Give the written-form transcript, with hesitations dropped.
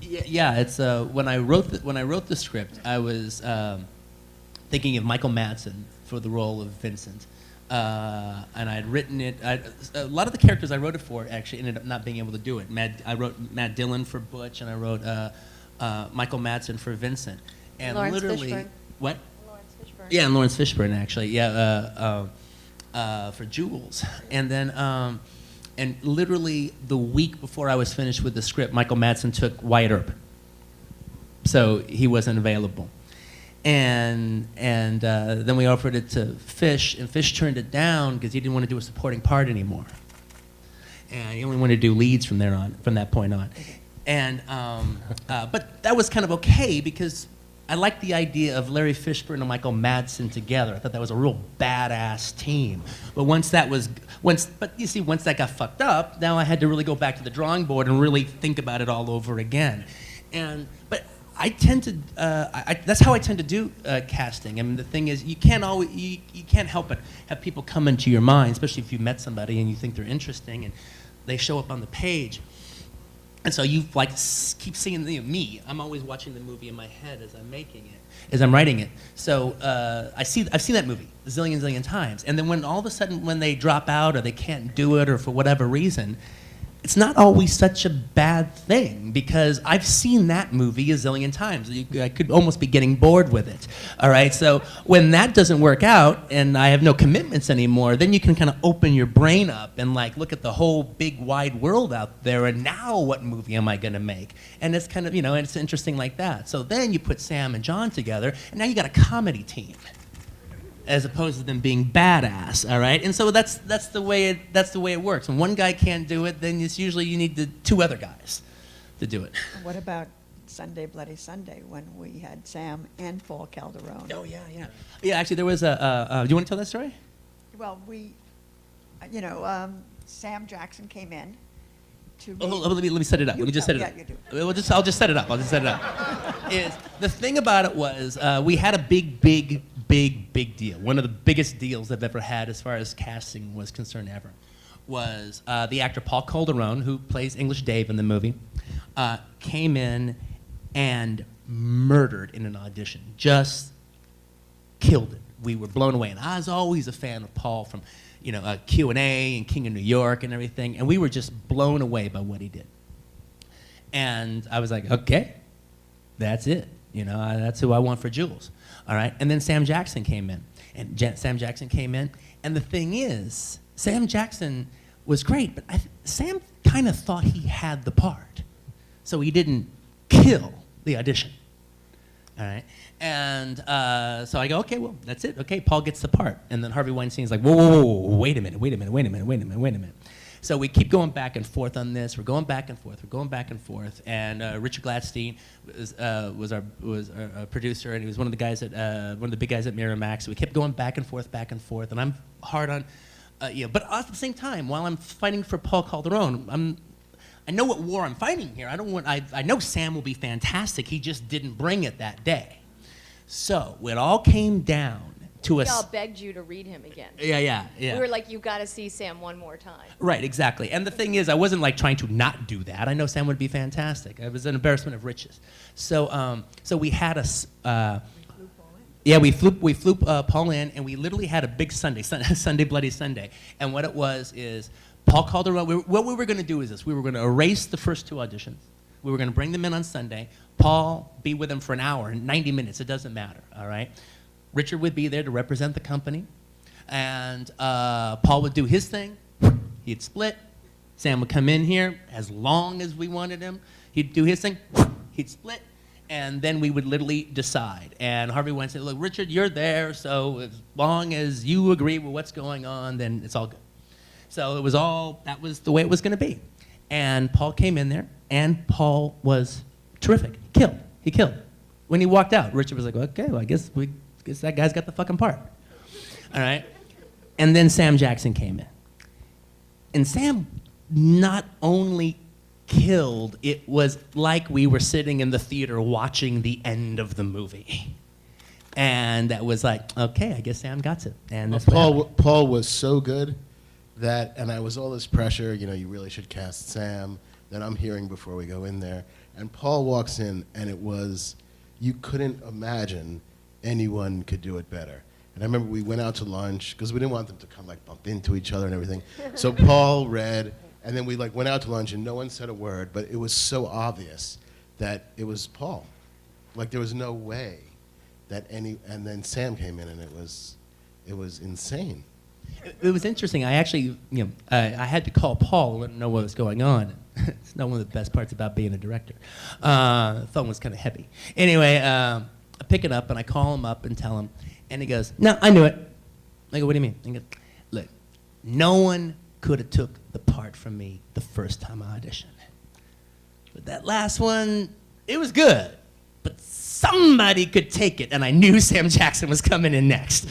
Yeah, it's when I wrote the script, I was thinking of Michael Madsen for the role of Vincent, and I'd written it. A lot of the characters I wrote it for actually ended up not being able to do it. I wrote Matt Dillon for Butch, and I wrote Michael Madsen for Vincent, and Lawrence literally Fishburne. what? Lawrence Fishburne. Yeah, and Lawrence Fishburne actually. Yeah, for Jules, and then. And literally the week before I was finished with the script, Michael Madsen took Wyatt Earp, so he wasn't available. And then we offered it to Fish, and Fish turned it down because he didn't want to do a supporting part anymore. And he only wanted to do leads from that point on. And but that was kind of okay because I liked the idea of Larry Fishburne and Michael Madsen together. I thought that was a real badass team. But once that got fucked up, now I had to really go back to the drawing board and really think about it all over again. But I tend to that's how I tend to do casting. I mean, the thing is, you can't help but have people come into your mind, especially if you met somebody and you think they're interesting and they show up on the page. And so you keep seeing me. I'm always watching the movie in my head as I'm making it, as I'm writing it. So I've seen that movie a zillion times. And then when all of a sudden when they drop out or they can't do it or for whatever reason, it's not always such a bad thing because I've seen that movie a zillion times. I could almost be getting bored with it. All right. So when that doesn't work out and I have no commitments anymore, then you can kind of open your brain up and look at the whole big wide world out there. And now what movie am I going to make? And it's kind of and it's interesting like that. So then you put Sam and John together, and now you got a comedy team, as opposed to them being badass, all right? And so that's the way it works. When one guy can't do it, then it's usually you need the two other guys to do it. What about Sunday Bloody Sunday when we had Sam and Paul Calderone? Oh yeah. Yeah, actually there was do you want to tell that story? Well, Sam Jackson came in to let me set it up. Let me just set it up. Yeah, you do. I'll just set it up. Is the thing about it was we had a big deal. One of the biggest deals I've ever had as far as casting was concerned ever was the actor Paul Calderone, who plays English Dave in the movie, came in and murdered in an audition. Just killed it. We were blown away. And I was always a fan of Paul from Q&A and King of New York and everything. And we were just blown away by what he did. And I was like, okay, that's it. That's who I want for Jules. All right. And then Sam Jackson came in. And the thing is, Sam Jackson was great, but Sam kind of thought he had the part. So he didn't kill the audition. All right. And so I go, okay, well, that's it. Okay, Paul gets the part. And then Harvey Weinstein's like, whoa, wait a minute. So we keep going back and forth on this. We're going back and forth. And Richard Gladstein was our producer, and he was one of the big guys at Miramax. So we kept going back and forth. And I'm hard on, but at the same time, while I'm fighting for Paul Calderone, I know what war I'm fighting here. I know Sam will be fantastic. He just didn't bring it that day. So it all came down to us. We all begged you to read him again. Yeah. We were like, you got to see Sam one more time. Right, exactly. And the thing is, I wasn't trying to not do that. I know Sam would be fantastic. It was an embarrassment of riches. So we had we flew Paul in, and we literally had a big Sunday Bloody Sunday. And what it was is Paul Calderone. What we were going to do is this: we were going to erase the first two auditions. We were going to bring them in on Sunday. Paul be with them for an hour, 90 minutes. It doesn't matter. All right. Richard would be there to represent the company, and Paul would do his thing. He'd split. Sam would come in here as long as we wanted him. He'd do his thing. He'd split, and then we would literally decide. And Harvey Weinstein said, look, Richard, you're there, so as long as you agree with what's going on, then it's all good. So that was the way it was going to be. And Paul came in there, and Paul was terrific. He killed. When he walked out, Richard was like, okay, well, I guess that guy's got the fucking part. All right? And then Sam Jackson came in. And Sam not only killed, it was like we were sitting in the theater watching the end of the movie. And that was like, okay, I guess Sam got it. And that's Paul was so good and I was all this pressure, you really should cast Sam. Then I'm hearing before we go in there, And Paul walks in, and it was, you couldn't imagine anyone could do it better. And I remember we went out to lunch, because we didn't want them to kind of like bump into each other and everything. So Paul read, and then we like went out to lunch, and no one said a word, but it was so obvious that it was Paul. Like there was no way that and then Sam came in, and it was insane. It was interesting. I actually, I had to call Paul and know what was going on. It's not one of the best parts about being a director. The phone was kind of heavy. Anyway, I pick it up and I call him up and tell him, and he goes, "No, I knew it." I go, "What do you mean?" He goes, "Look, no one could have took the part from me the first time I auditioned. But that last one, it was good. But somebody could take it, and I knew Sam Jackson was coming in next."